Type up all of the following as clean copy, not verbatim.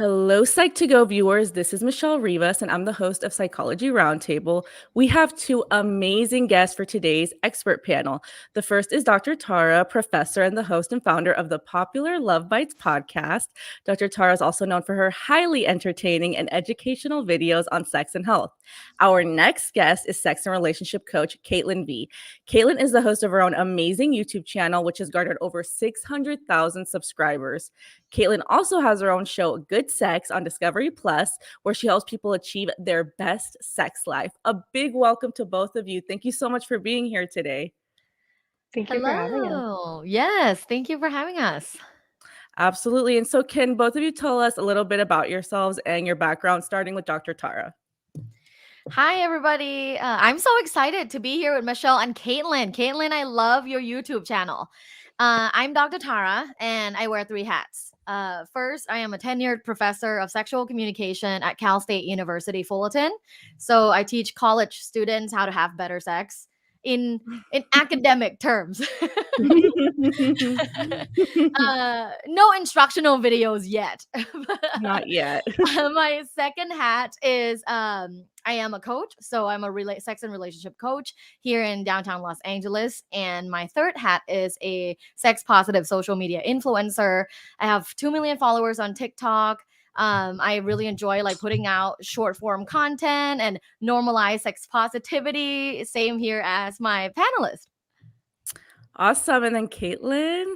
Hello, Psych2Go viewers. This is Michelle Rivas, and I'm the host of Psychology Roundtable. We have two amazing guests for today's expert panel. The first is Dr. Tara, professor and the host and founder of the popular Love Bites podcast. Dr. Tara is also known for her highly entertaining and educational videos on sex and health. Our next guest is sex and relationship coach Cailtin V. Cailtin is the host of her own amazing YouTube channel, which has garnered over 600,000 subscribers. Cailtin also has her own show, Good Sex, on Discovery Plus, where she helps people achieve their best sex life. A big welcome to both of you. Thank you so much for being here today. Thank you for having us. Hello. Yes, thank you for having us. Absolutely. And so, can both of you tell us a little bit about yourselves and your background, starting with Dr. Tara? Hi, everybody. I'm so excited to be here with Michelle and Cailtin. Cailtin, I love your YouTube channel. I'm Dr. Tara, and I wear three hats. First, I am a tenured professor of sexual communication at Cal State University, Fullerton. So I teach college students how to have better sex in academic terms. No instructional videos yet. Not yet. My second hat is I am a coach, so I'm a sex and relationship coach here in downtown Los Angeles. And my third hat is a sex positive social media influencer. I have 2 million followers on TikTok. I really enjoy putting out short form content and normalize sex positivity. Same here as my panelist. Awesome. And then Cailtin?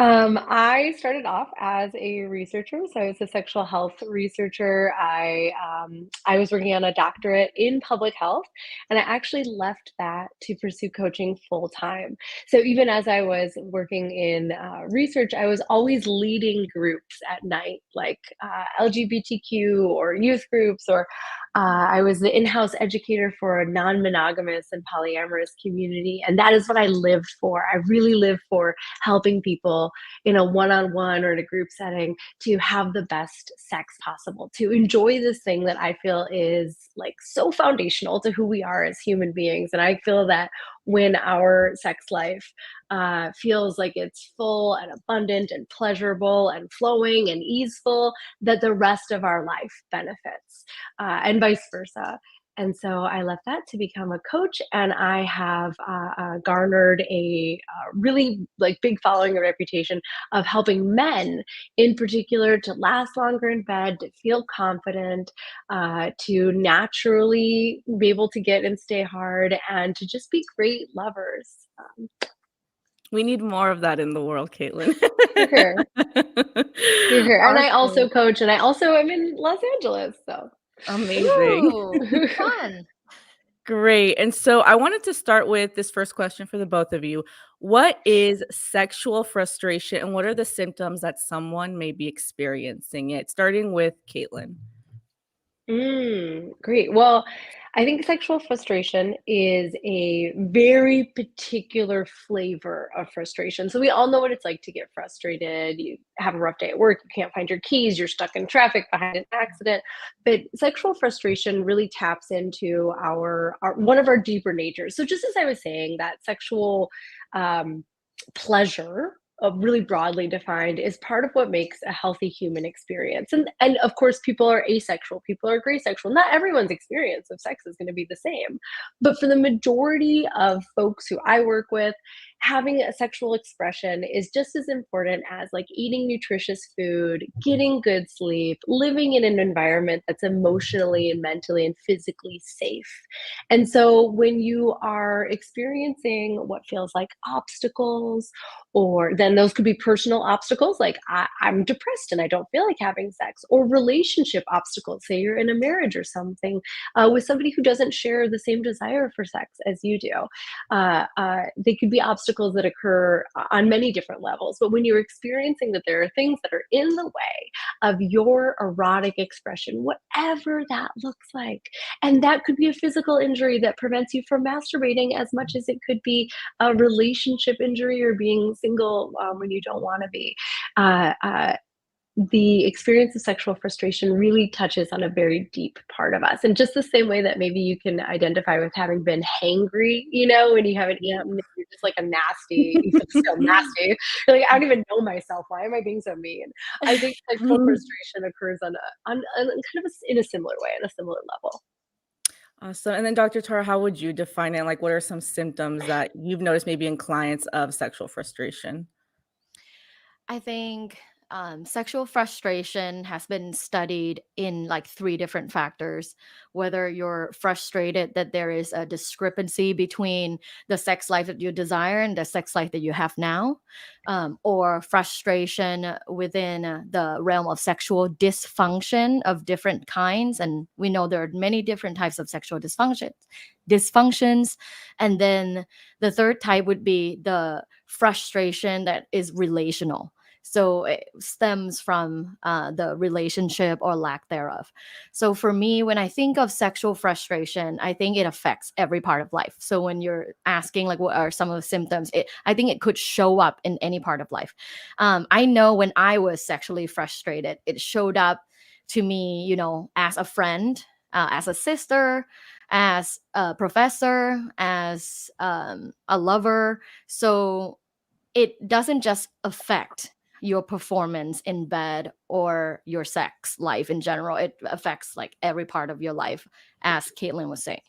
I started off as a researcher, so I was a sexual health researcher. I was working on a doctorate in public health, and I actually left that to pursue coaching full time. So even as I was working in research, I was always leading groups at night, like LGBTQ or youth groups, or I was the in-house educator for a non-monogamous and polyamorous community, and that is what I lived for. I really lived for helping people in a one-on-one or in a group setting to have the best sex possible, to enjoy this thing that I feel is so foundational to who we are as human beings. And I feel that when our sex life feels like it's full and abundant and pleasurable and flowing and easeful, that the rest of our life benefits, and vice versa. And so I left that to become a coach, and I have garnered a really big following and reputation of helping men in particular to last longer in bed, to feel confident, to naturally be able to get and stay hard, and to just be great lovers. We need more of that in the world, Cailtin. Here. And I also Awesome. coach, and I also am in Los Angeles, so. Amazing. Ooh, fun. Great. And so I wanted to start with this first question for the both of you. What is sexual frustration, and what are the symptoms that someone may be experiencing it? Starting with Cailtin. Great. Well, I think sexual frustration is a very particular flavor of frustration. So we all know what it's like to get frustrated. You have a rough day at work, you can't find your keys, you're stuck in traffic behind an accident. But sexual frustration really taps into our one of our deeper natures. So just as I was saying, that sexual pleasure, really broadly defined, is part of what makes a healthy human experience. And of course, people are asexual, people are gray sexual. Not everyone's experience of sex is going to be the same. But for the majority of folks who I work with, having a sexual expression is just as important as eating nutritious food, getting good sleep, living in an environment that's emotionally and mentally and physically safe. And so when you are experiencing what feels like obstacles, or then those could be personal obstacles, like I'm depressed and I don't feel like having sex, or relationship obstacles, say you're in a marriage or something with somebody who doesn't share the same desire for sex as you do. They could be obstacles that occur on many different levels. But when you're experiencing that there are things that are in the way of your erotic expression, whatever that looks like, and that could be a physical injury that prevents you from masturbating as much as it could be a relationship injury or being single when you don't want to be. the experience of sexual frustration really touches on a very deep part of us. And just the same way that maybe you can identify with having been hangry, when you haven't Yep. eaten, you're just like you feel so nasty. You're like, I don't even know myself. Why am I being so mean? I think sexual frustration occurs on kind of in a similar way, on a similar level. Awesome. And then Dr. Tara, how would you define it? Like, what are some symptoms that you've noticed maybe in clients of sexual frustration? I think sexual frustration has been studied in like three different factors. Whether you're frustrated that there is a discrepancy between the sex life that you desire and the sex life that you have now, or frustration within the realm of sexual dysfunction of different kinds. And we know there are many different types of sexual dysfunctions. And then the third type would be the frustration that is relational. So it stems from the relationship or lack thereof. So for me, when I think of sexual frustration, I think it affects every part of life. So when you're asking like what are some of the symptoms, I think it could show up in any part of life. I know when I was sexually frustrated, it showed up to me, as a friend, as a sister, as a professor, as a lover. So it doesn't just affect your performance in bed or your sex life in general. It affects like every part of your life, as Caitlin was saying.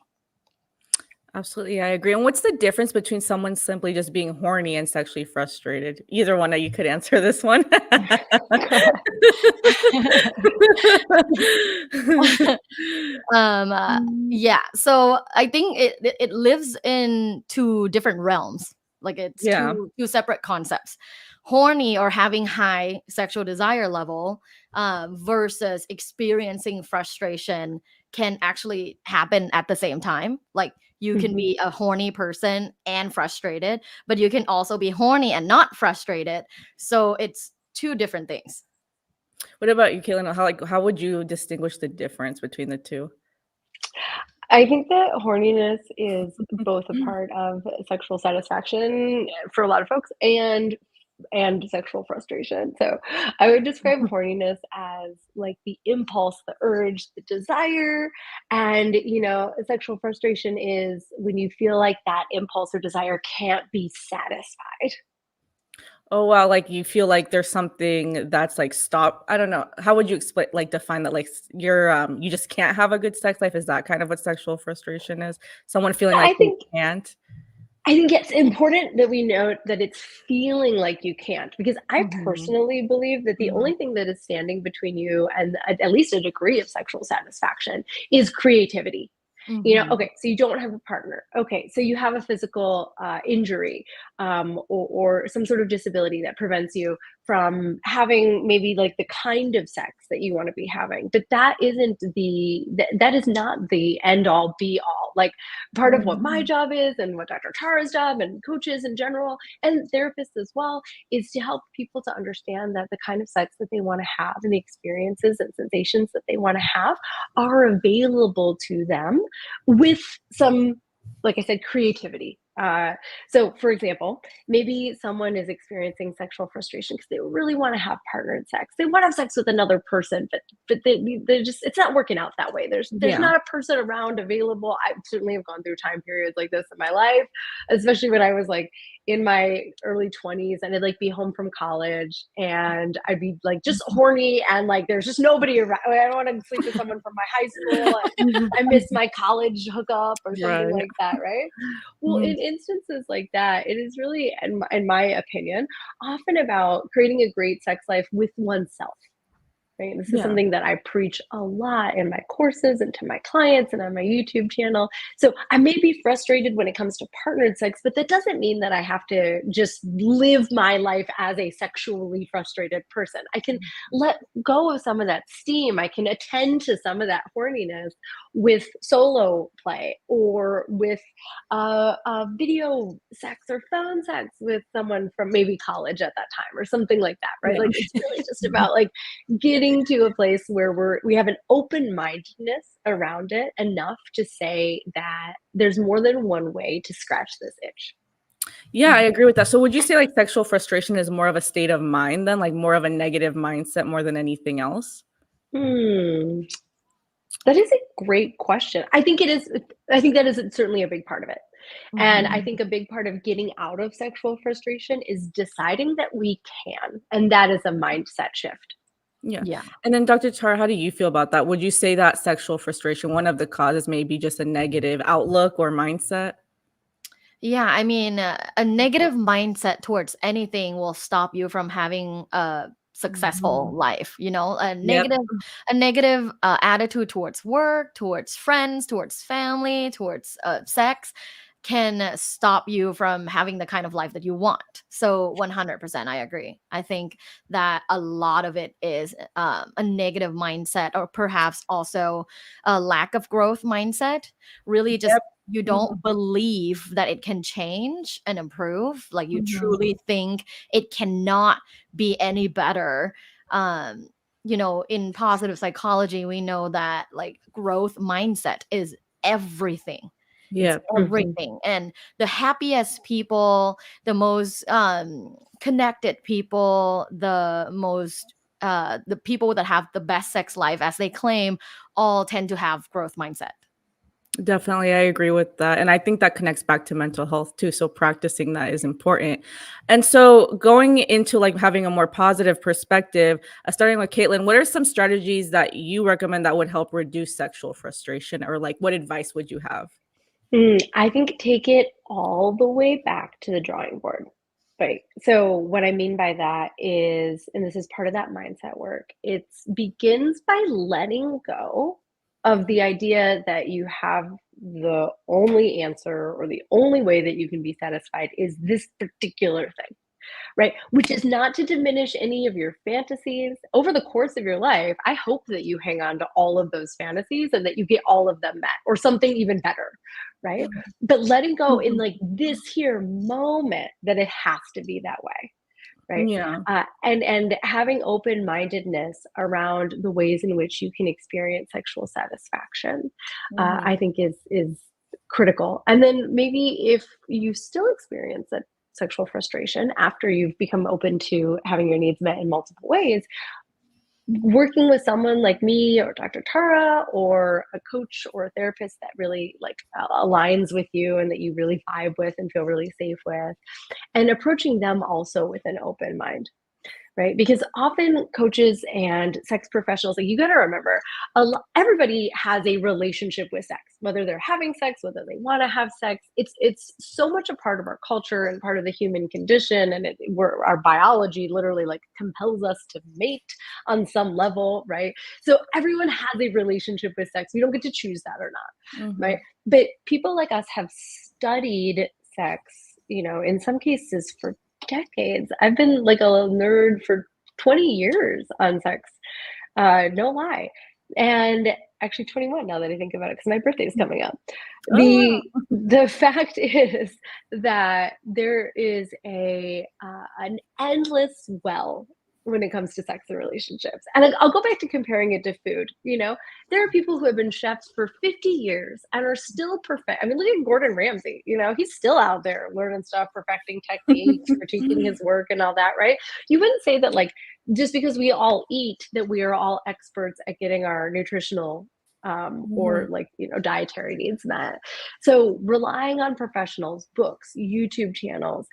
Absolutely, I agree. And what's the difference between someone simply just being horny and sexually frustrated? Either one, you could answer this one. um uh, Mm, yeah, so I think it lives in two different realms. Like it's Yeah. two separate concepts. Horny or having high sexual desire level versus experiencing frustration can actually happen at the same time. Like you can mhm. be a horny person and frustrated, but you can also be horny and not frustrated. So it's two different things. What about you, Caitlin? How would you distinguish the difference between the two? I think that horniness is both a part of sexual satisfaction for a lot of folks and sexual frustration. So I would describe horniness as like the impulse, the urge, the desire. And, sexual frustration is when you feel like that impulse or desire can't be satisfied. Oh, wow, like, you feel like there's something that's, like, stop I don't know. How would you explain define that, like, you just can't have a good sex life? Is that kind of what sexual frustration is? Someone feeling like I they think can't? I think it's important that we note that it's feeling like you can't, because I Mhm, personally believe that the mhm, only thing that is standing between you and at least a degree of sexual satisfaction is creativity. Mhm. Okay, so you don't have a partner. Okay, so you have a physical injury, or some sort of disability that prevents you from having maybe like the kind of sex that you want to be having. But that is not the end all be all. Like, part of what mhm. my job is, and what Dr. Tara's job, and coaches in general, and therapists as well, is to help people to understand that the kind of sex that they want to have and the experiences and sensations that they want to have are available to them with some, like I said, creativity. So, for example, maybe someone is experiencing sexual frustration because they really want to have partnered sex. They want to have sex with another person, but they just, it's not working out that way. There's Yeah. not a person around available. I certainly have gone through time periods like this in my life, especially when I was like in my early 20s, and I'd like be home from college and I'd be like just horny, and like there's just nobody around. I don't want to sleep with someone from my high school. I miss my college hookup or something Right. like that, right? Well, Mhm. in instances like that, it is really, in my opinion, often about creating a great sex life with oneself. Right? This is Yeah. something that I preach a lot in my courses and to my clients and on my YouTube channel. So I may be frustrated when it comes to partnered sex, but that doesn't mean that I have to just live my life as a sexually frustrated person. I can let go of some of that steam. I can attend to some of that horniness with solo play, or with video sex or phone sex with someone from maybe college at that time, or something like that, right? Yeah. Like, it's really just about like getting to a place where we have an open-mindedness around it enough to say that there's more than one way to scratch this itch. Yeah, I agree with that. So would you say like sexual frustration is more of a state of mind than like more of a negative mindset more than anything else? Hmm. That is a great question. I think it is. I think that is certainly a big part of it. And I Mhm. think a big part of getting out of sexual frustration is deciding that we can. And that is a mindset shift. Yeah. Yeah. And then Dr. Tara, how do you feel about that? Would you say that sexual frustration, one of the causes may be just a negative outlook or mindset? Yeah, I mean, a negative mindset towards anything will stop you from having a successful Mhm. life. Yep. A negative attitude towards work, towards friends, towards family, towards sex can stop you from having the kind of life that you want. So 100%, I agree. I think that a lot of it is a negative mindset, or perhaps also a lack of growth mindset. Really, just Yep. you Mhm. don't believe that it can change and improve. Like, you Mhm. truly think it cannot be any better. um in positive psychology, we know that like growth mindset is everything. It's Yep. Mhm. everything. And the happiest people, the most connected people, the people that have the best sex life, as they claim, all tend to have growth mindset. Definitely, I agree with that, and I think that connects back to mental health too, so practicing that is important. And so going into, like, having a more positive perspective, starting with Caitlin, what are some strategies that you recommend that would help reduce sexual frustration, or, like, what advice would you have? I think take it all the way back to the drawing board. Right. So what I mean by that is, and this is part of that mindset work, it begins by letting go of the idea that you have the only answer or the only way that you can be satisfied is this particular thing. Right? Which is not to diminish any of your fantasies. Over the course of your life, I hope that you hang on to all of those fantasies and that you get all of them met or something even better, right? But letting go in Mhm. like this here moment that it has to be that way, right? Yeah. And having open-mindedness around the ways in which you can experience sexual satisfaction, Mhm. I think is critical. And then maybe if you still experience it, sexual frustration after you've become open to having your needs met in multiple ways, working with someone like me or Dr. Tara or a coach or a therapist that really like aligns with you and that you really vibe with and feel really safe with, and approaching them also with an open mind, right? Because often coaches and sex professionals, like you got to remember, everybody has a relationship with sex, whether they're having sex, whether they want to have sex. It's so much a part of our culture and part of the human condition, and our biology literally like compels us to mate on some level, right? So everyone has a relationship with sex. We don't get to choose that or not, right? Mhm. But people like us have studied sex, in some cases for decades. I've been like a little nerd for 20 years on sex. No lie. And actually 21 now that I think about it, because my birthday is coming up. Oh, wow. The fact is that there is an endless well when it comes to sex and relationships. And I'll go back to comparing it to food. There are people who have been chefs for 50 years and are still perfect. I mean, look at Gordon Ramsay. He's still out there learning stuff, perfecting techniques, critiquing his work and all that, right? You wouldn't say that like just because we all eat that we are all experts at getting our nutritional or Mhm. like dietary needs met. So relying on professionals, books, YouTube channels,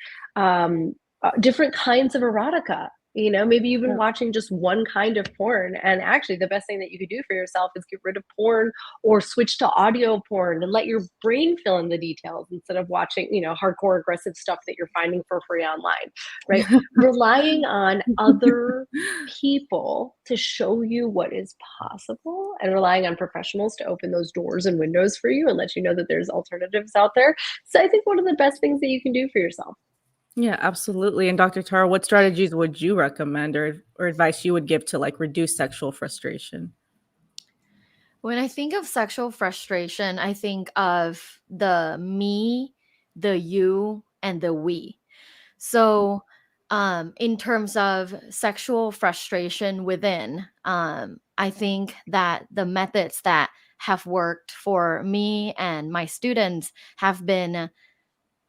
different kinds of erotica. Maybe you've been Yep. watching just one kind of porn, and actually the best thing that you could do for yourself is get rid of porn or switch to audio porn and let your brain fill in the details instead of watching hardcore aggressive stuff that you're finding for free online, right? Relying on other people to show you what is possible and relying on professionals to open those doors and windows for you and let you know that there's alternatives out there. So I think one of the best things that you can do for yourself. Yeah, absolutely. And Dr. Tara, what strategies would you recommend or advice you would give to like reduce sexual frustration? When I think of sexual frustration, I think of the me, the you, and the we. So, in terms of sexual frustration within, I think that the methods that have worked for me and my students have been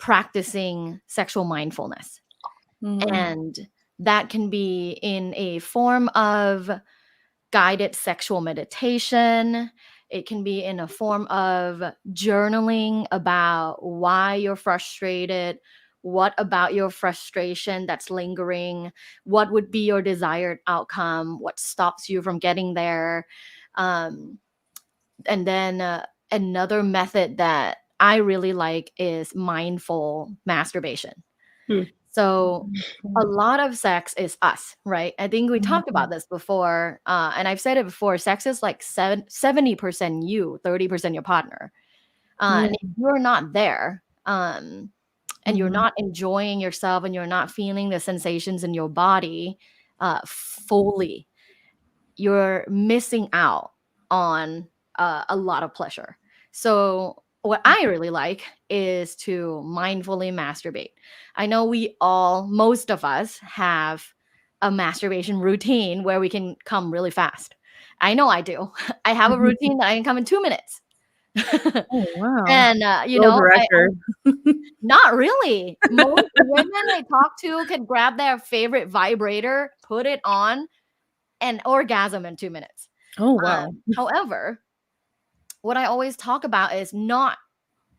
practicing sexual mindfulness. Mhm. And that can be in a form of guided sexual meditation. It can be in a form of journaling about why you're frustrated, what about your frustration that's lingering, what would be your desired outcome, what stops you from getting there. Um, and then another method that I really like is mindful masturbation. Hmm. So a lot of sex is us, right? I think we talked about Mhm. this before, and I've said it before. Sex is like 70% you, 30% your partner. Yeah. And if you're not there, and you're Mhm. not enjoying yourself, and you're not feeling the sensations in your body fully, you're missing out on a lot of pleasure. So what I really like is to mindfully masturbate. I know most of us have a masturbation routine where we can come really fast. I know I do. I have a routine that I can come in 2 minutes. Oh, wow. And World I record. not really. Most women I talk to can grab their favorite vibrator, put it on, and orgasm in 2 minutes. Oh, wow. However, what I always talk about is not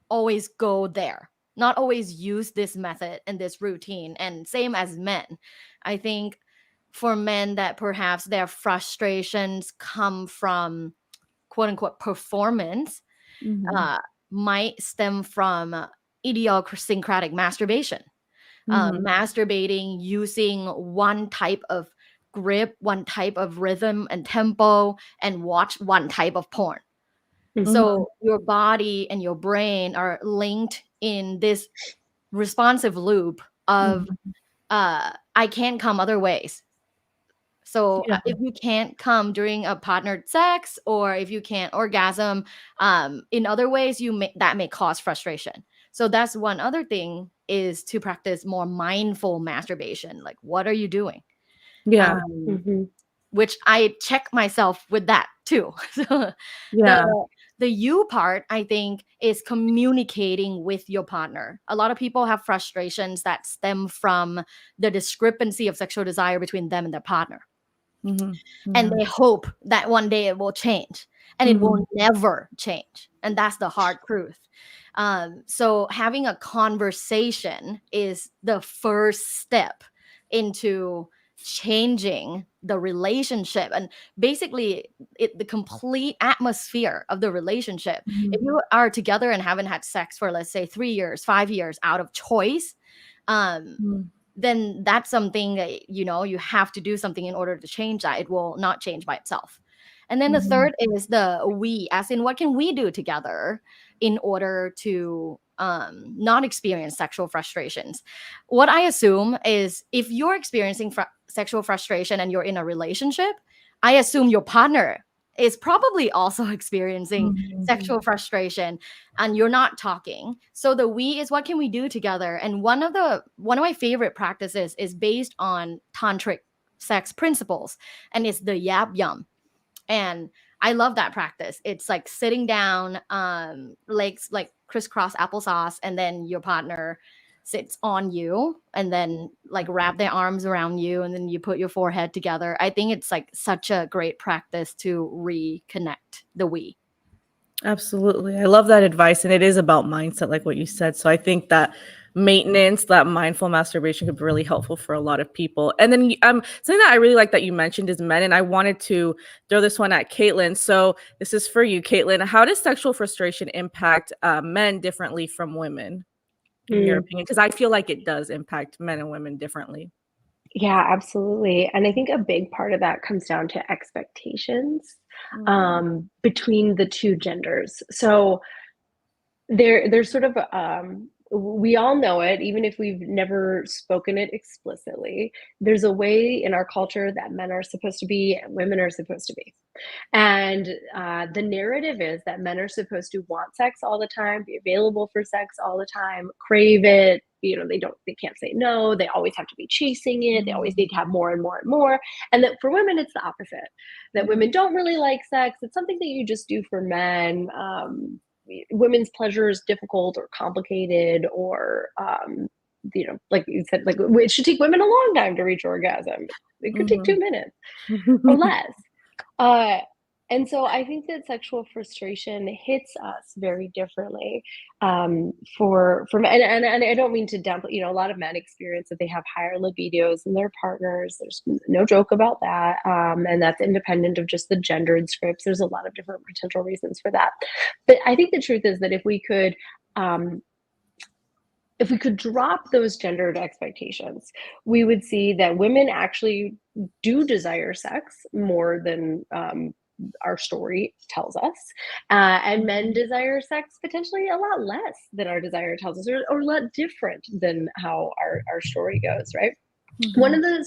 always go there, not always use this method and this routine. And same as men. I think for men that perhaps their frustrations come from quote unquote performance, Mhm. uh, might stem from idiosyncratic masturbation. Mhm. Masturbating using one type of grip, one type of rhythm and tempo, and watch one type of porn. Mhm. So your body and your brain are linked in this responsive loop of Mhm. I can't come other ways. So Yeah. if you can't come during a partnered sex, or if you can't orgasm in other ways, that may cause frustration. So that's one other thing, is to practice more mindful masturbation. Like, what are you doing? Yeah. Um, Mhm. which I check myself with that too. So Yeah. the the you part, I think, is communicating with your partner. A lot of people have frustrations that stem from the discrepancy of sexual desire between them and their partner, Mhm. and Yeah. they hope that one day it will change, and it will Mhm. never change, and that's the hard truth. So having a conversation is the first step into changing the relationship, and basically the complete atmosphere of the relationship. If Mhm. you are together and haven't had sex for, let's say, 3 years, 5 years out of choice, um, Mhm. then that's something that you have to do something in order to change that. It will not change by itself. And then the Mhm. third is the we, as in what can we do together in order to not experience sexual frustrations. What I assume is, if you're experiencing sexual frustration and you're in a relationship, I assume your partner is probably also experiencing Mhm. sexual frustration, and you're not talking. So the we is what can we do together. And one of my favorite practices is based on tantric sex principles, and it's the yap yum. And I love that practice. It's like sitting down, legs like crisscross applesauce, and then your partner sits on you and then like wrap their arms around you, and then you put your forehead together. I think it's like such a great practice to reconnect the we. Absolutely. I love that advice. And it is about mindset, like what you said. So I think that maintenance, that mindful masturbation could be really helpful for a lot of people. And then something that I really like that you mentioned is men. And I wanted to throw this one at Caitlin. So this is for you, Caitlin. How does sexual frustration impact men differently from women, in your Mm. opinion? Because I feel like it does impact men and women differently. Yeah, absolutely. And I think a big part of that comes down to expectations Mm, between the two genders. So there's sort of we all know it, even if we've never spoken it explicitly. There's a way in our culture that men are supposed to be and women are supposed to be. And the narrative is that men are supposed to want sex all the time, be available for sex all the time, crave it. They can't say no. They always have to be chasing it. They always mm, need to have more and more and more. And that for women, it's the opposite. That mhm, women don't really like sex. It's something that you just do for men. women's pleasure is difficult or complicated, or like you said, like it should take women a long time to reach orgasm. It could take 2 minutes or less. And so I think that sexual frustration hits us very differently. And I don't mean to downplay. A lot of men experience that they have higher libidos than their partners. There's no joke about that, and that's independent of just the gendered scripts. There's a lot of different potential reasons for that. But I think the truth is that if we could drop those gendered expectations, we would see that women actually do desire sex more than our story tells us, and men desire sex potentially a lot less than our desire tells us, or a lot different than how our story goes, right? One of the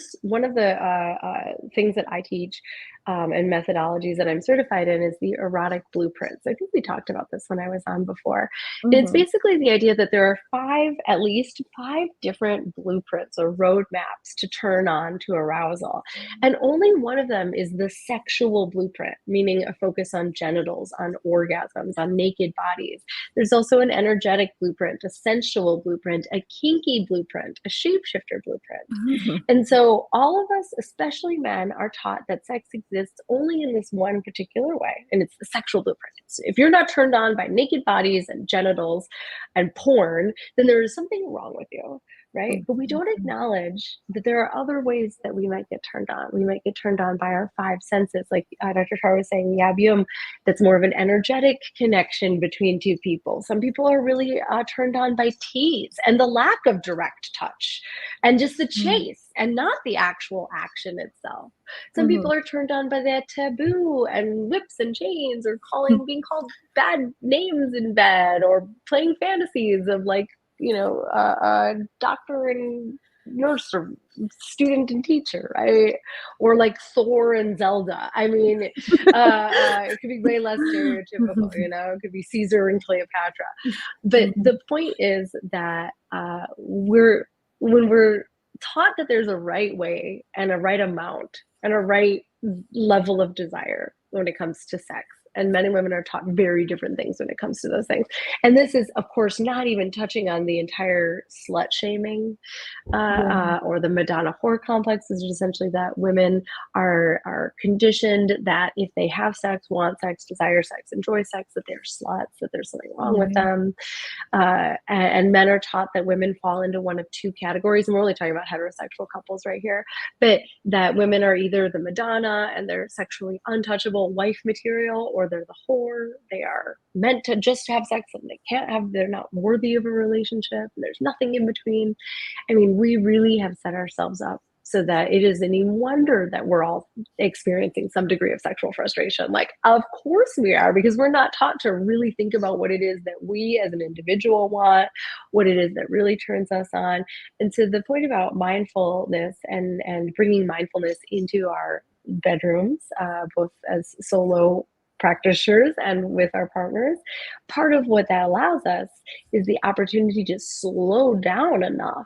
things that I teach and methodologies that I'm certified in is the erotic blueprints. I think we talked about this when I was on before. It's basically the idea that there are at least five different blueprints or roadmaps to turn on to arousal. And only one of them is the sexual blueprint, meaning a focus on genitals, on orgasms, on naked bodies. There's also an energetic blueprint, a sensual blueprint, a kinky blueprint, a shapeshifter blueprint. And so all of us, especially men, are taught that sex exists only in this one particular way, and it's the sexual blueprint. If you're not turned on by naked bodies and genitals and porn, then there is something wrong with you, right? But we don't acknowledge that there are other ways that we might get turned on. We might get turned on by our five senses, like Dr. Char was saying, yabium, that's more of an energetic connection between two people. Some people are really turned on by tease and the lack of direct touch and just the chase and not the actual action itself. Some people are turned on by that taboo and whips and chains, or being called bad names in bed, or playing fantasies of doctor and nurse, or student and teacher, right? Or like Thor and Zelda. I mean, it could be way less stereotypical, it could be Caesar and Cleopatra. But the point is that when we're taught that there's a right way and a right amount and a right level of desire when it comes to sex, and men and women are taught very different things when it comes to those things. And this is, of course, not even touching on the entire slut shaming or the Madonna whore complex, is essentially that women are conditioned that if they have sex, want sex, desire sex, enjoy sex, that they're sluts, that there's something wrong with them. And men are taught that women fall into one of two categories. And we're only talking about heterosexual couples right here, but that women are either the Madonna and they're sexually untouchable wife material, or they're the whore. They are meant to just have sex and they're not worthy of a relationship. There's nothing in between. I mean, we really have set ourselves up so that it isn't any wonder that we're all experiencing some degree of sexual frustration. Like, of course we are, because we're not taught to really think about what it is that we as an individual want, what it is that really turns us on. And so the point about mindfulness and bringing mindfulness into our bedrooms, both as solo practitioners and with our partners, part of what that allows us is the opportunity to slow down enough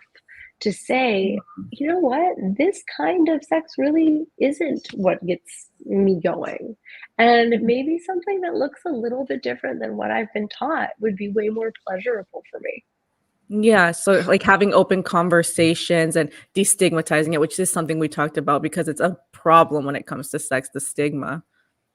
to say, you know what, this kind of sex really isn't what gets me going. And maybe something that looks a little bit different than what I've been taught would be way more pleasurable for me. Yeah, so like having open conversations and destigmatizing it, which is something we talked about because it's a problem when it comes to sex, the stigma.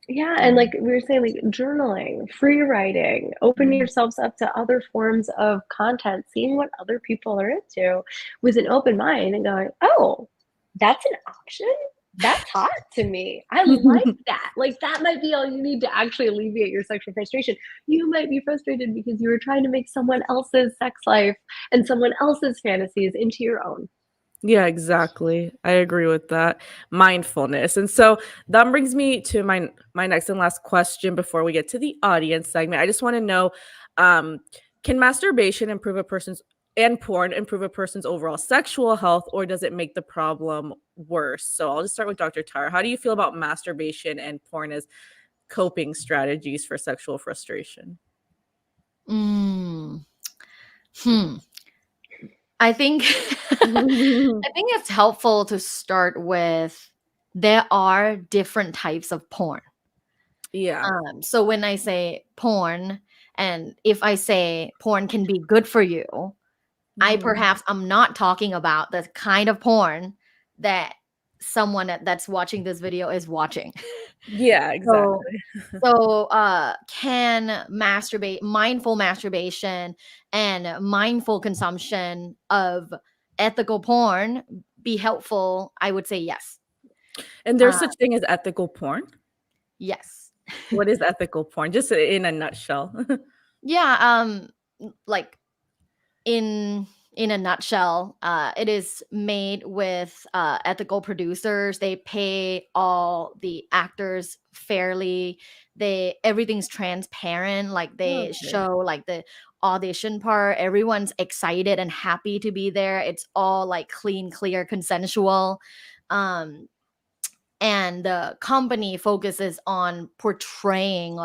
Yeah, and like we were saying, like journaling, free writing, opening yourselves up to other forms of content, seeing what other people are into with an open mind and going, oh, that's an option? That's hot to me. I like that. Like, that might be all you need to actually alleviate your sexual frustration. You might be frustrated because you were trying to make someone else's sex life and someone else's fantasies into your own. Yeah, exactly. I agree with that. Mindfulness. And so that brings me to my next and last question before we get to the audience segment. I just want to know, can masturbation improve a person's and porn improve a person's overall sexual health, or does it make the problem worse? So I'll just start with Dr. Tara. How do you feel about masturbation and porn as coping strategies for sexual frustration? I think it's helpful to start with, there are different types of porn. Yeah. So when I say porn, And if I say porn can be good for you, I'm not talking about the kind of porn that someone that's watching this video is watching. Yeah, So, exactly. can mindful masturbation and mindful consumption of ethical porn be helpful? I would say yes. And Uh, there's such thing as ethical porn? yes. What is ethical porn? Just in a nutshell. Yeah, like in a nutshell, it is made with ethical producers. They pay all the actors fairly. Everything's transparent. Like they Okay. show like the audition part. Everyone's excited and happy to be there. It's all like clean, clear, consensual. Um, and the company focuses on portraying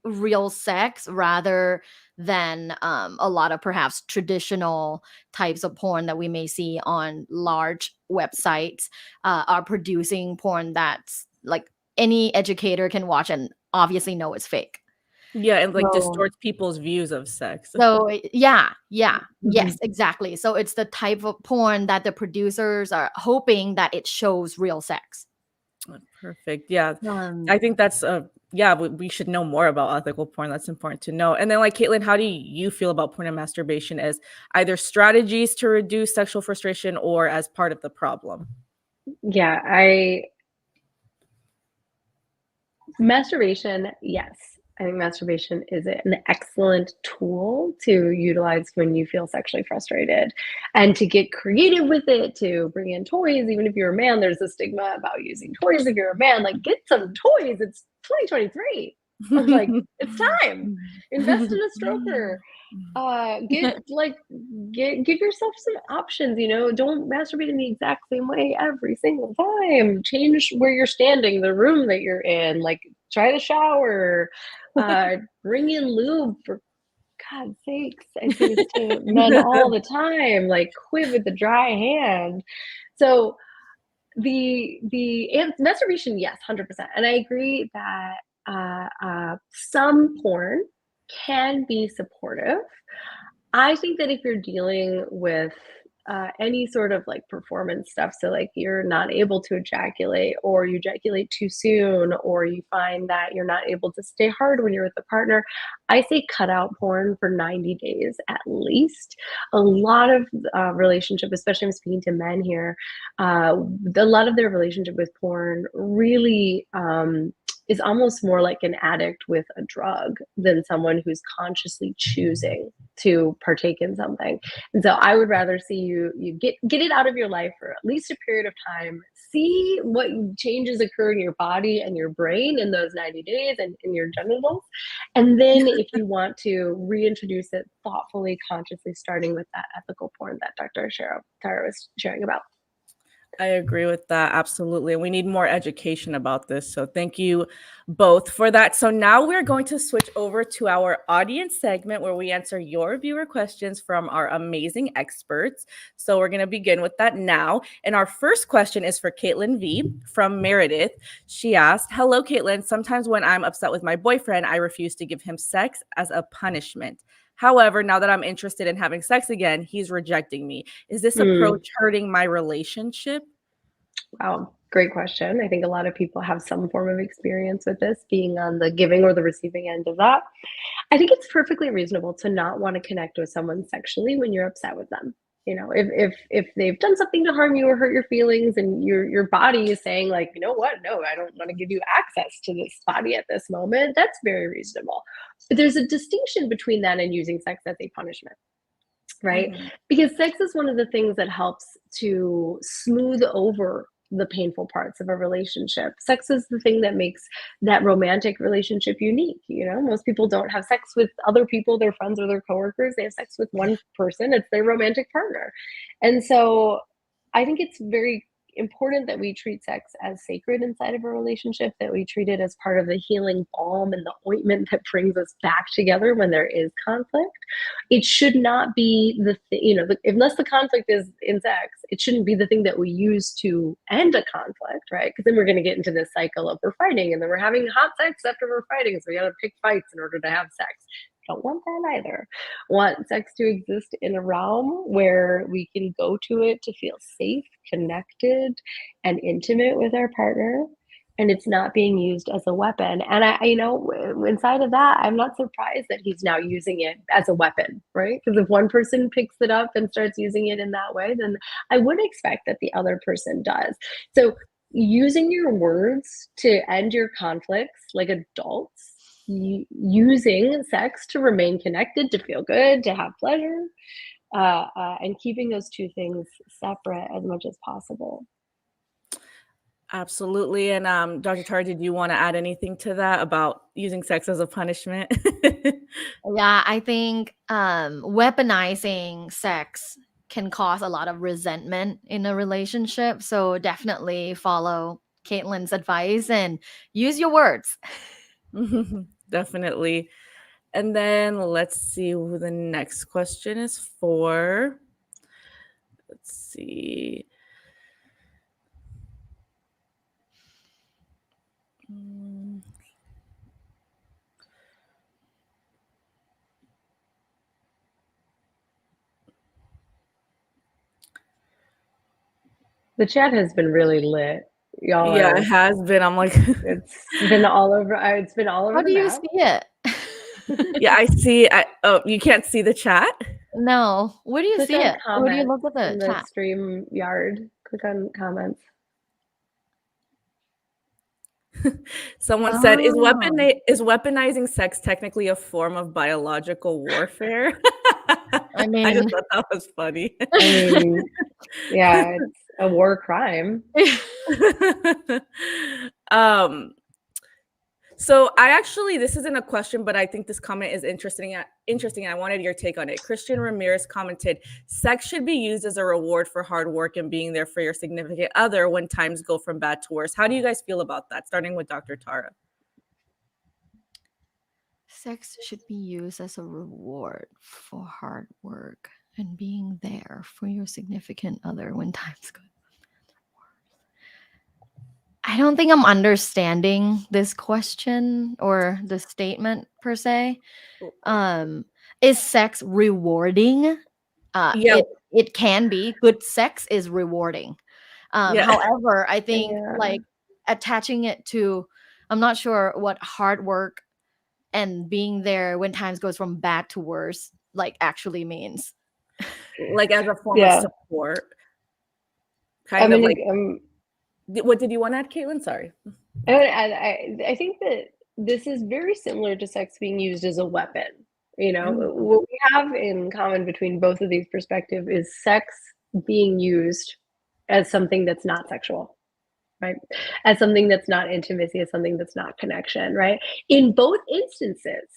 real sex rather than a lot of perhaps traditional types of porn that we may see on large websites are producing porn that's like any educator can watch and obviously know it's fake. Yeah, and, like, So, distorts people's views of sex. yeah, yeah, yes, Mhm. exactly. So it's the type of porn that the producers are hoping that it shows real sex. Oh, perfect. Yeah. I Um, think that's, yeah, we should know more about ethical porn. That's important to know. And then, like, Caitlin, how do you feel about porn and masturbation as either strategies to reduce sexual frustration or as part of the problem? Yeah, I masturbation, yes. I think masturbation is an excellent tool to utilize when you feel sexually frustrated and to get creative with it, to bring in toys. Even if you're a man, there's a stigma about using toys if you're a man. Like, get some toys. It's 2023. Like, it's time. Invest in a stroker. Get like give yourself some options, don't masturbate in the exact same way every single time. Change where you're standing, the room that you're in, like try to shower, bring in lube for God's sakes. I say this to men all the time, like quit with the dry hand. So and masturbation, yes, 100%. And I agree that some porn can be supportive. I think that if you're dealing with any sort of like performance stuff, so like you're not able to ejaculate, or you ejaculate too soon, or you find that you're not able to stay hard when you're with a partner, I say cut out porn for 90 days at least. A lot of relationship, especially I'm speaking to men here, a lot of their relationship with porn really is almost more like an addict with a drug than someone who's consciously choosing to partake in something. And so I would rather see you get it out of your life for at least a period of time. See what changes occur in your body and your brain in those 90 days and in your genitals. And then if you want to reintroduce it thoughtfully, consciously, starting with that ethical porn that Dr. Tara was sharing about. I agree with that. Absolutely. We need more education about this. So thank you both for that. So now we're going to switch over to our audience segment where we answer your viewer questions from our amazing experts. So we're going to begin with that now. And our first question is for Cailtin V from Meredith. She asked, "Hello, Caitlin. Sometimes when I'm upset with my boyfriend, I refuse to give him sex as a punishment. However, now that I'm interested in having sex again, he's rejecting me. Is this Hmm. approach hurting my relationship?" Wow, great question. I think a lot of people have some form of experience with this, being on the giving or the receiving end of that. I think it's perfectly reasonable to not want to connect with someone sexually when you're upset with them. If they've done something to harm you or hurt your feelings, and your body is saying like, you know what, no, I don't want to give you access to this body at this moment, that's very reasonable. But there's a distinction between that and using sex as a punishment, right? Mhm. Because sex is one of the things that helps to smooth over the painful parts of a relationship. Sex is the thing that makes that romantic relationship unique. Most people don't have sex with other people, their friends or their coworkers. They have sex with one person, it's their romantic partner. And so I think it's very important that we treat sex as sacred inside of a relationship, that we treat it as part of the healing balm and the ointment that brings us back together when there is conflict. It should not be unless the conflict is in sex, it shouldn't be the thing that we use to end a conflict, right? Because then we're going to get into this cycle of we're fighting and then we're having hot sex after we're fighting. So we got to pick fights in order to have sex. don't want that either. Want sex to exist in a realm where we can go to it to feel safe, connected, and intimate with our partner, and it's not being used as a weapon. And inside of that, I'm not surprised that he's now using it as a weapon, right? Because if one person picks it up and starts using it in that way, then I would expect that the other person does. So using your words to end your conflicts like adults, using sex to remain connected, to feel good, to have pleasure, and keeping those two things separate as much as possible. Absolutely. And Dr. Tara, did you want to add anything to that about using sex as a punishment? Yeah, I think weaponizing sex can cause a lot of resentment in a relationship. So definitely follow Caitlin's advice and use your words. Definitely. And then let's see who the next question is for. Let's see. The chat has been really lit. Y'all Yeah, are, it has been. I'm like, it's been all over. It's been all over How the do you map. see it? yeah, I see. Oh, you can't see the chat? No. Where do you Click see on it? Where do you comments look at in the the chat? stream yard. Click on comments. Someone said, Oh. is weaponizing sex technically a form of biological warfare? I I mean, just thought that was funny. I mean, yeah, it's a war crime. um, so this isn't a question, but I think this comment is interesting. Interesting. I wanted your take on it. Christian Ramirez commented, sex should be used as a reward for hard work and being there for your significant other when times go from bad to worse. How do you guys feel about that? Starting with Dr. Tara. sex should be used as a reward for hard work and being there for your significant other when times go. I don't think I'm understanding this question or the statement per se. Is sex rewarding? Yeah. It can be. Good sex is rewarding. Yeah. However, I think Yeah. like attaching it to, I'm not sure what hard work and being there when times goes from bad to worse like actually means. Like as a form of Yeah. support. I Kind of like, mean, what did you want to add, Caitlin? Sorry. I think that this is very similar to sex being used as a weapon. What we have in common between both of these perspectives is sex being used as something that's not sexual, right? As something that's not intimacy, as something that's not connection, right? In both instances,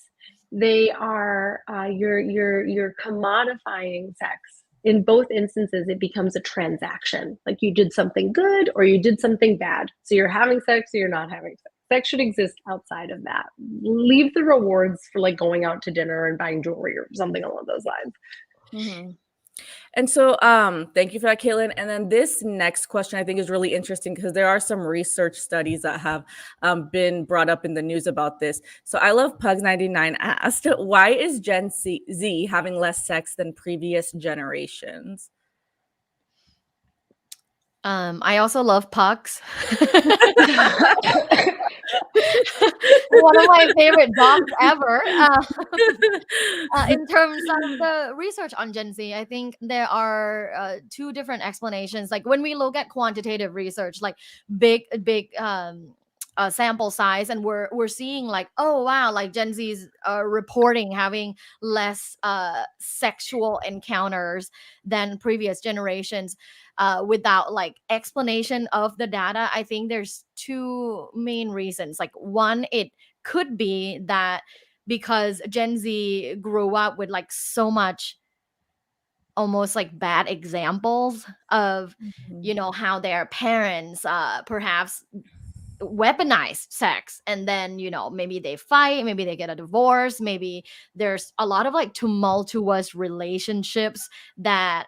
they are you're commodifying sex. In both instances, it becomes a transaction. Like you did something good or you did something bad. So you're having sex or you're not having sex. Sex should exist outside of that. Leave the rewards for like going out to dinner and buying jewelry or something along those lines. Mm-hmm. And so thank you for that, Caitlin. And then this next question I think is really interesting because there are some research studies that have been brought up in the news about this. So I Love Pugs 99 asked, why is Gen Z having less sex than previous generations? I also love pucks. One of my favorite dogs ever. In terms of the research on Gen Z, I think there are two different explanations. Like when we look at quantitative research, like big sample size, and we're seeing like, oh wow, like Gen Z's reporting having less sexual encounters than previous generations. Without like explanation of the data, I think there's two main reasons. Like one, it could be that because Gen Z grew up with like so much almost like bad examples of how their parents perhaps weaponize sex, and then maybe they fight, maybe they get a divorce, maybe there's a lot of like tumultuous relationships that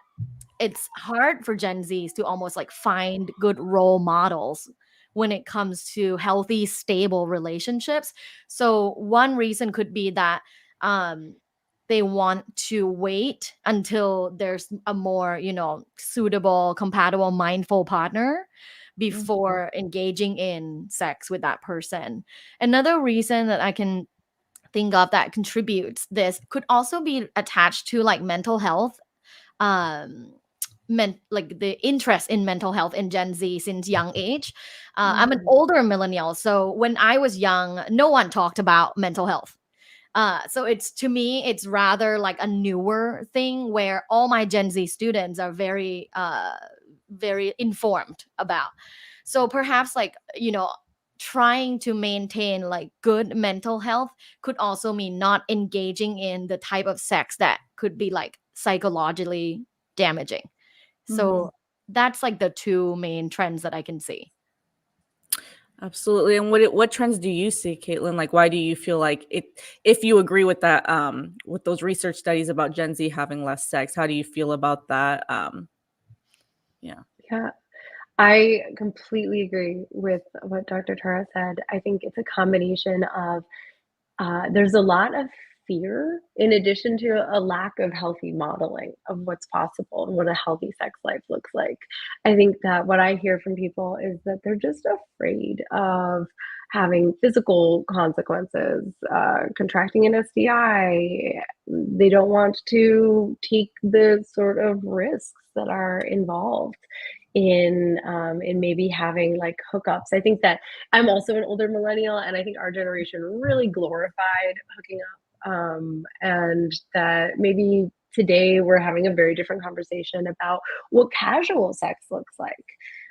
it's hard for Gen Zs to almost like find good role models when it comes to healthy, stable relationships. So one reason could be that they want to wait until there's a more, suitable, compatible, mindful partner before engaging in sex with that person. Another reason that I can think of that contributes this could also be attached to like mental health, um like the interest in mental health in Gen Z since young age. I'm an older millennial, so when I was young, no one talked about mental health. So it's, to me, it's rather like a newer thing where all my Gen Z students are very, very informed about. So perhaps like, trying to maintain like good mental health could also mean not engaging in the type of sex that could be like psychologically damaging. So that's like the two main trends that I can see. Absolutely. And what trends do you see, Caitlin? Like, why do you feel like it? If you agree with that, with those research studies about Gen Z having less sex, how do you feel about that? Yeah. Yeah, I completely agree with what Dr. Tara said. I think it's a combination of there's a lot of fear in addition to a lack of healthy modeling of what's possible and what a healthy sex life looks like. I think that what I hear from people is that they're just afraid of having physical consequences, contracting an STI. They don't want to take the sort of risks that are involved in maybe having like hookups. I think that I'm also an older millennial, and I think our generation really glorified hooking up. And that maybe today we're having a very different conversation about what casual sex looks like.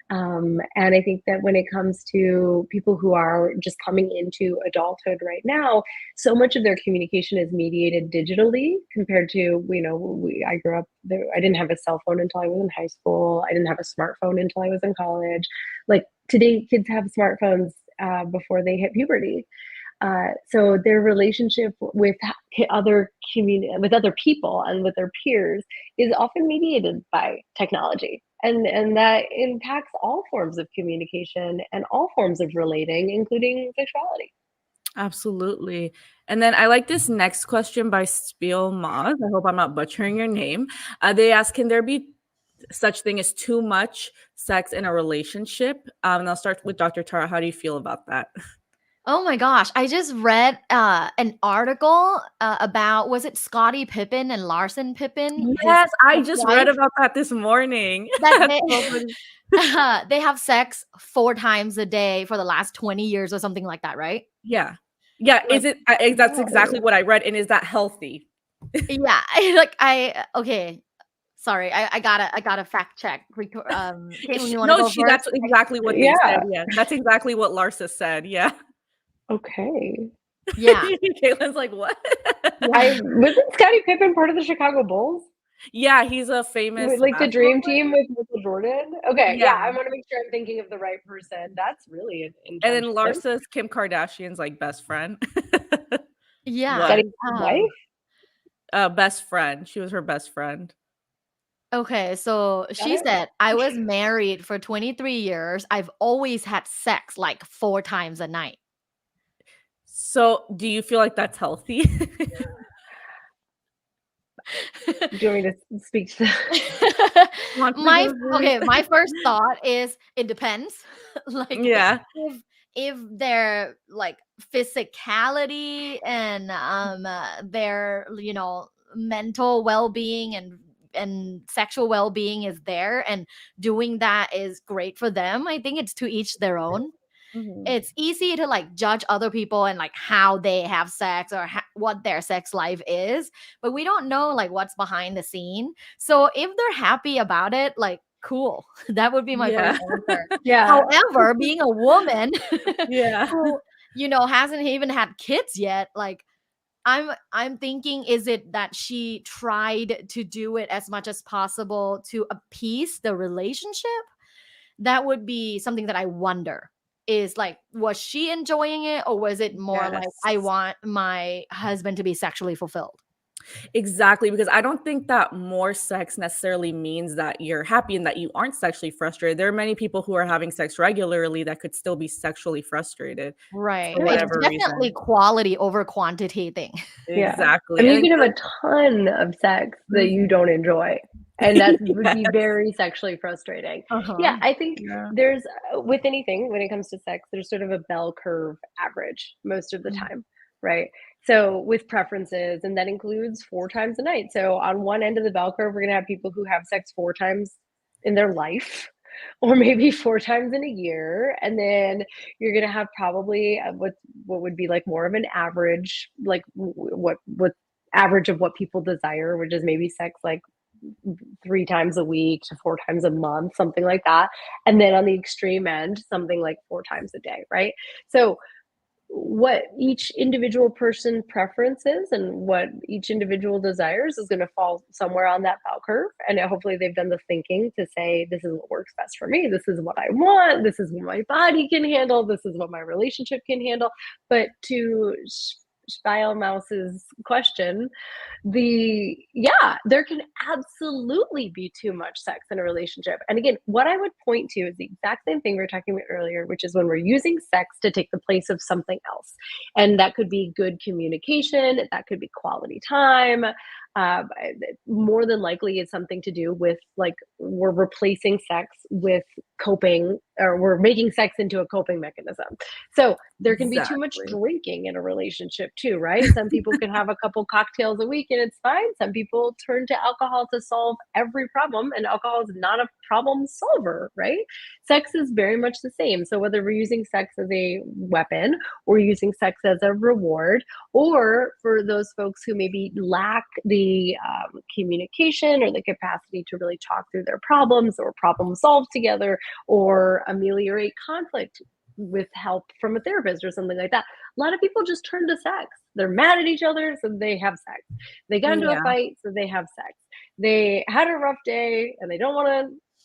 And I think that when it comes to people who are just coming into adulthood right now, so much of their communication is mediated digitally compared to, I grew up there. I didn't have a cell phone until I was in high school. I didn't have a smartphone until I was in college. Like today, kids have smartphones before they hit puberty. So their relationship with other with other people and with their peers is often mediated by technology, and that impacts all forms of communication and all forms of relating, including sexuality. Absolutely. And then I like this next question by Spiel Moz. I hope I'm not butchering your name. They ask, can there be such thing as too much sex in a relationship? And I'll start with Dr. Tara. How do you feel about that? Oh my gosh, I just read an article about, was it Scottie Pippen and Larson Pippen, his Yes, I just read wife, about that this morning. that That's they so funny. they have sex 4 times a day for the last 20 years or something like that, right? Yeah. Yeah, Like, is it that's exactly what I read, and is that healthy? yeah, okay, sorry, I gotta fact check. Caitlin, you wanna No, go first? that's exactly what they said, Yeah. yeah. That's exactly what Larsa said, yeah. Okay. Yeah, Caitlin's like, "What?" yeah. I wasn't Scottie Pippen part of the Chicago Bulls? Yeah, he's a famous Like the basketball dream player. team with Michael Jordan? Okay, Yeah, yeah, I wanna make sure I'm thinking of the right person. That's really and then intentional. Larsa's Kim Kardashian's, like, best friend. Yeah, Was, Scottie Pippen's wife? best friend, she was her best friend. okay, so Got she it? said, "I was married for 23 years. I've always had sex, like, 4 times a night." So, do you feel like that's healthy? Do you want me to speak to Want to My go okay, first? my first thought is it depends. Like, Yeah. if their, like, physicality and, their, mental well-being and sexual well-being is there, and doing that is great for them, I think it's to each their own. Mhm. It's easy to like judge other people and like how they have sex or what their sex life is, but we don't know like what's behind the scene. So if they're happy about it, like, cool. That would be my first Yeah. answer. Yeah. However, being a woman Yeah. who, hasn't even had kids yet, like, I'm thinking, is it that she tried to do it as much as possible to appease the relationship? That would be something that I wonder, is like, was she enjoying it, or was it more like, Yes. I want my husband to be sexually fulfilled? Exactly, because I don't think that more sex necessarily means that you're happy and that you aren't sexually frustrated. There are many people who are having sex regularly that could still be sexually frustrated Right. for It's whatever definitely reason. quality over quantity thing. Yeah. I Exactly. mean, And you then can have a ton of sex that you Mhm. don't enjoy, and that would be Yes. very sexually frustrating. Yeah, Uh-huh. I think Yeah. there's with anything when it comes to sex, there's sort of a bell curve average most of the Mhm. time, right? So with preferences, and that includes 4 times a night. So on one end of the bell curve, we're gonna have people who have sex 4 times in their life, or maybe 4 times in a year, and then you're gonna have probably what would be like more of an average, like what average of what people desire, which is maybe sex like 3 times a week to 4 times a month, something like that. And then on the extreme end, something like 4 times a day, right? So what each individual person preferences and what each individual desires is going to fall somewhere on that bell curve, and hopefully they've done the thinking to say, this is what works best for me, this is what I want, this is what my body can handle, this is what my relationship can handle. But to Spielmaus's question, there can absolutely be too much sex in a relationship. And again, what I would point to is the exact same thing we were talking about earlier, which is when we're using sex to take the place of something else. And that could be good communication, that could be quality time. Uh, More than likely, it's something to do with like we're replacing sex with coping, or we're making sex into a coping mechanism. So there can be too much Exactly. drinking in a relationship too, right? Some people can have a couple cocktails a week and it's fine. Some people turn to alcohol to solve every problem, and alcohol is not a problem solver, right? Sex is very much the same. So whether we're using sex as a weapon or using sex as a reward, or for those folks who maybe lack the communication or the capacity to really talk through their problems or problem solve together or ameliorate conflict with help from a therapist or something like that. A lot of people just turn to sex. They're mad at each other, so they have sex. They got into a Yeah. fight, so they have sex. They had a rough day and they don't want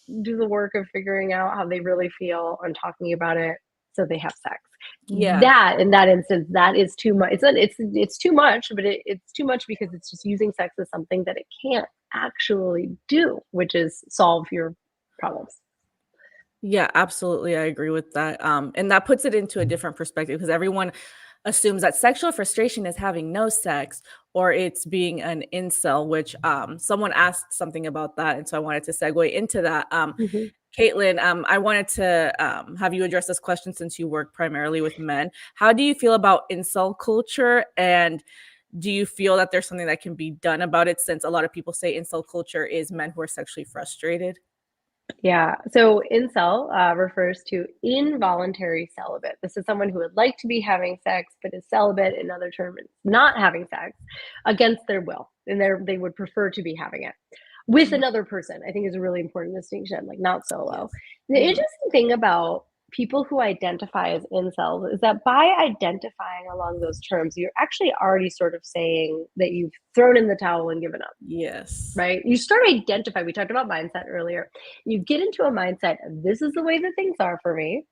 to do the work of figuring out how they really feel and talking about it, so they have sex. Yes. That in that instance, that is too much. It's too much, but it's too much because it's just using sex as something that it can't actually do, which is solve your problems. Yeah, absolutely. I agree with that. And that puts it into a different perspective because everyone assumes that sexual frustration is having no sex or it's being an incel, which someone asked something about that. And so I wanted to segue into that. Mhm. Caitlin, I wanted to have you address this question since you work primarily with men. How do you feel about incel culture? And do you feel that there's something that can be done about it since a lot of people say incel culture is men who are sexually frustrated? Yeah. So incel refers to involuntary celibate. This is someone who would like to be having sex, but is celibate. In other terms, not having sex against their will, and they would prefer to be having it with Mhm. another person. I think is a really important distinction, like not solo. Yes. The Mhm. interesting thing about people who identify as incels is that by identifying along those terms, you're actually already sort of saying that you've thrown in the towel and given up, Yes. right? You start identifying. We talked about mindset earlier. You get into a mindset of, this is the way that things are for me.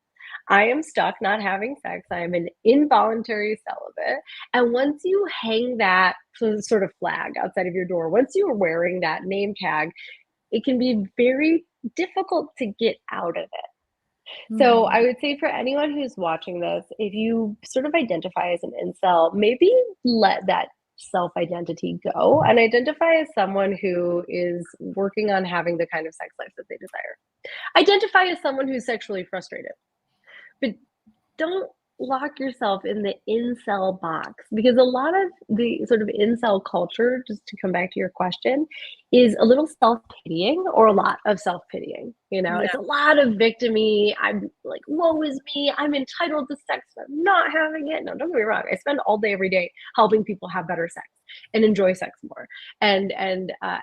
I am stuck not having sex. I am an involuntary celibate. And once you hang that sort of flag outside of your door, once you are wearing that name tag, it can be very difficult to get out of it. So Mhm. I would say for anyone who's watching this, if you sort of identify as an incel, maybe let that self identity go and identify as someone who is working on having the kind of sex life that they desire. Identify as someone who's sexually frustrated, but don't lock yourself in the incel box, because a lot of the sort of incel culture, just to come back to your question, is a little self-pitying, or a lot of self-pitying. You know, Yeah. it's a lot of victimy. I'm like, woe is me, I'm entitled to sex, but I'm not having it. No, don't get me wrong, I spend all day every day helping people have better sex and enjoy sex more, and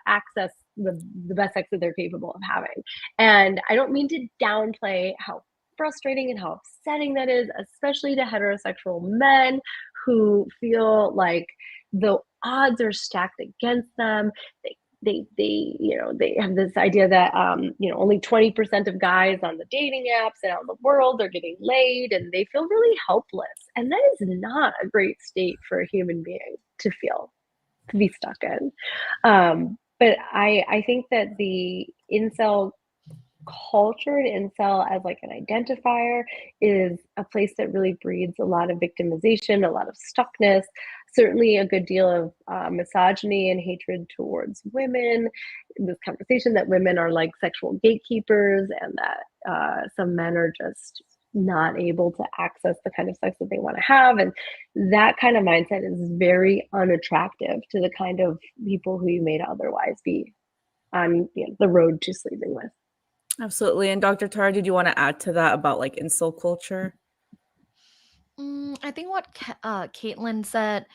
access the best sex that they're capable of having. And I don't mean to downplay how frustrating and how upsetting that is, especially to heterosexual men who feel like the odds are stacked against them. They have this idea that only 20% of guys on the dating apps and out in the world are getting laid, and they feel really helpless. And that is not a great state for a human being to feel. to be stuck in. But I think that the incel culture and incel as like an identifier is a place that really breeds a lot of victimization, a lot of stuckness, certainly a good deal of misogyny and hatred towards women. This conversation that women are like sexual gatekeepers and that some men are just not able to access the kind of sex that they want to have. And that kind of mindset is very unattractive to the kind of people who you may otherwise be on the road to sleeping with. Absolutely. And Dr. Tara, did you want to add to that about like incel culture? I think what Caitlin said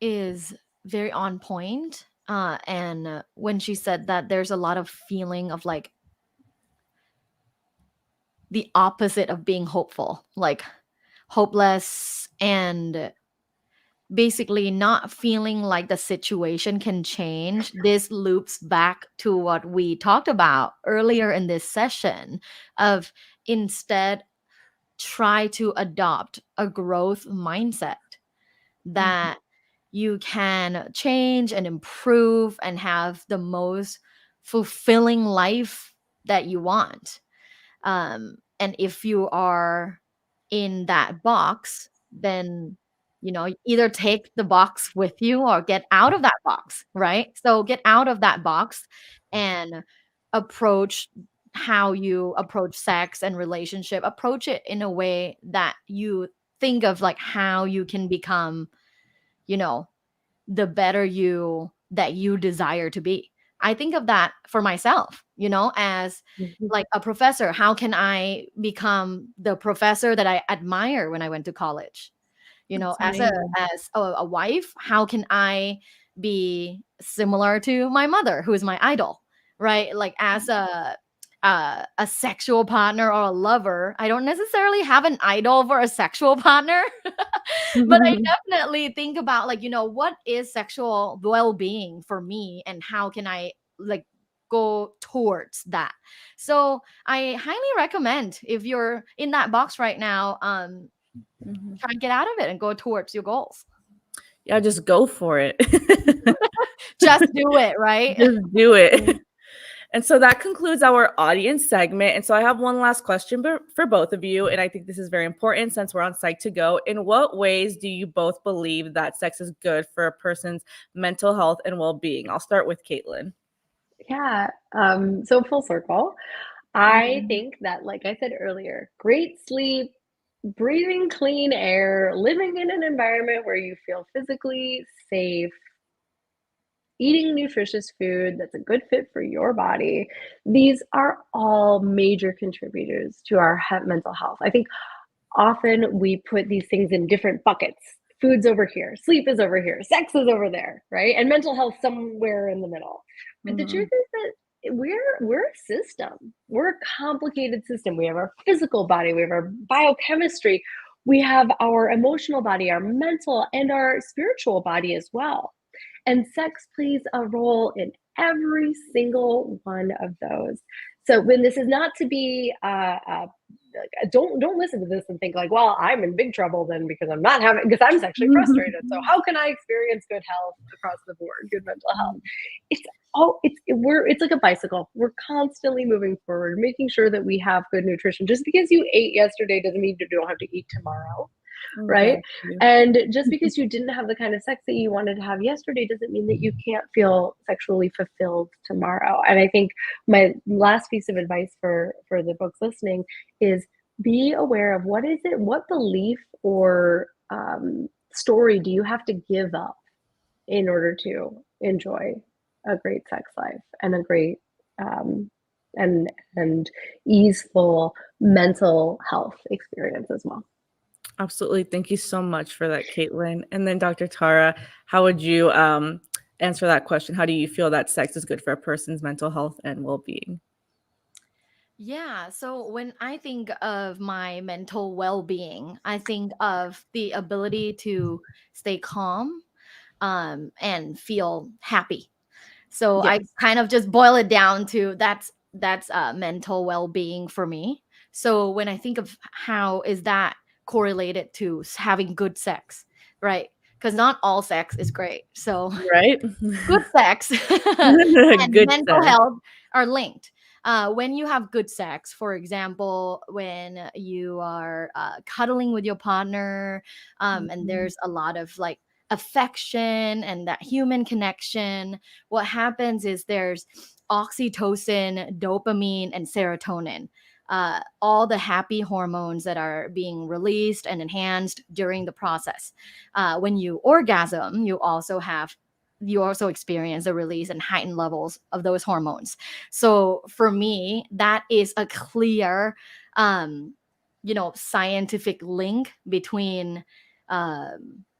is very on point. And when she said that there's a lot of feeling of like the opposite of being hopeful, like hopeless and basically not feeling like the situation can change. This loops back to what we talked about earlier in this session of instead try to adopt a growth mindset that you can change and improve and have the most fulfilling life that you want. And if you are in that box, then either take the box with you or get out of that box, right? So get out of that box and approach how you approach sex and relationship. Approach it in a way that you think of like how you can become, the better you that you desire to be. I think of that for myself, as like a professor. How can I become the professor that I admire when I went to college? That's As a amazing. wife, how can I be similar to my mother, who is my idol, right? Like as a sexual partner or a lover, I don't necessarily have an idol for a sexual partner, but I definitely think about like, what is sexual well-being for me and how can I like go towards that. So I highly recommend, if you're in that box right now, try and get out of it and go towards your goals. Yeah, just go for it. Just do it, right? Just do it. And so that concludes our audience segment. And so I have one last question for both of you. And I think this is very important since we're on Psych to Go. In what ways do you both believe that sex is good for a person's mental health and well-being? I'll start with Caitlin. Yeah. So full circle. I think that, like I said earlier, great sleep, breathing clean air, living in an environment where you feel physically safe, eating nutritious food that's a good fit for your body, these are all major contributors to our mental health. I think often we put these things in different buckets. Food's over here, sleep is over here, sex is over there, right? And mental health somewhere in the middle. But the truth is that we're a system. We're a complicated system. We have our physical body, we have our biochemistry, we have our emotional body, our mental, and our spiritual body as well. And sex plays a role in every single one of those. So when this is not to be don't listen to this and think like, well, I'm in big trouble then because I'm sexually frustrated. So how can I experience good health across the board, good mental health? It's like a bicycle. We're constantly moving forward, making sure that we have good nutrition. Just because you ate yesterday doesn't mean you don't have to eat tomorrow. Right. And just because you didn't have the kind of sex that you wanted to have yesterday doesn't mean that you can't feel sexually fulfilled tomorrow. And I think my last piece of advice for the folks listening is be aware of what belief or story do you have to give up in order to enjoy a great sex life and a great and easeful mental health experience as well. Absolutely. Thank you so much for that, Caitlin. And then Dr. Tara, how would you answer that question? How do you feel that sex is good for a person's mental health and well-being? Yeah, so when I think of my mental well-being, I think of the ability to stay calm and feel happy. So I Yes. kind of just boil it down to that's mental well-being for me. So when I think of how is that correlated to having good sex, right? because not all sex is great. So Right? good sex and Good mental sex. health are linked. When you have good sex, for example, when you are cuddling with your partner, and there's a lot of like affection and that human connection, what happens is there's oxytocin, dopamine, and serotonin. All the happy hormones that are being released and enhanced during the process. When you orgasm, you also experience the release and heightened levels of those hormones. So for me, that is a clear, scientific link between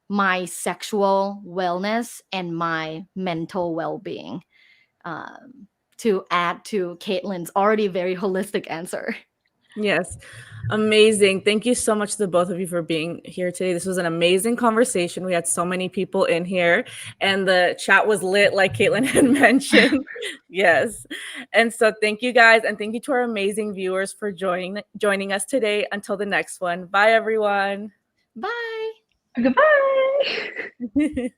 my sexual wellness and my mental well-being. To add to Caitlin's already very holistic answer. Yes. Amazing. Thank you so much to the both of you for being here today. This was an amazing conversation. We had so many people in here and the chat was lit, like Caitlin had mentioned. Yes. And so thank you guys. And thank you to our amazing viewers for joining us today. Until the next one. Bye, everyone. Bye. Goodbye.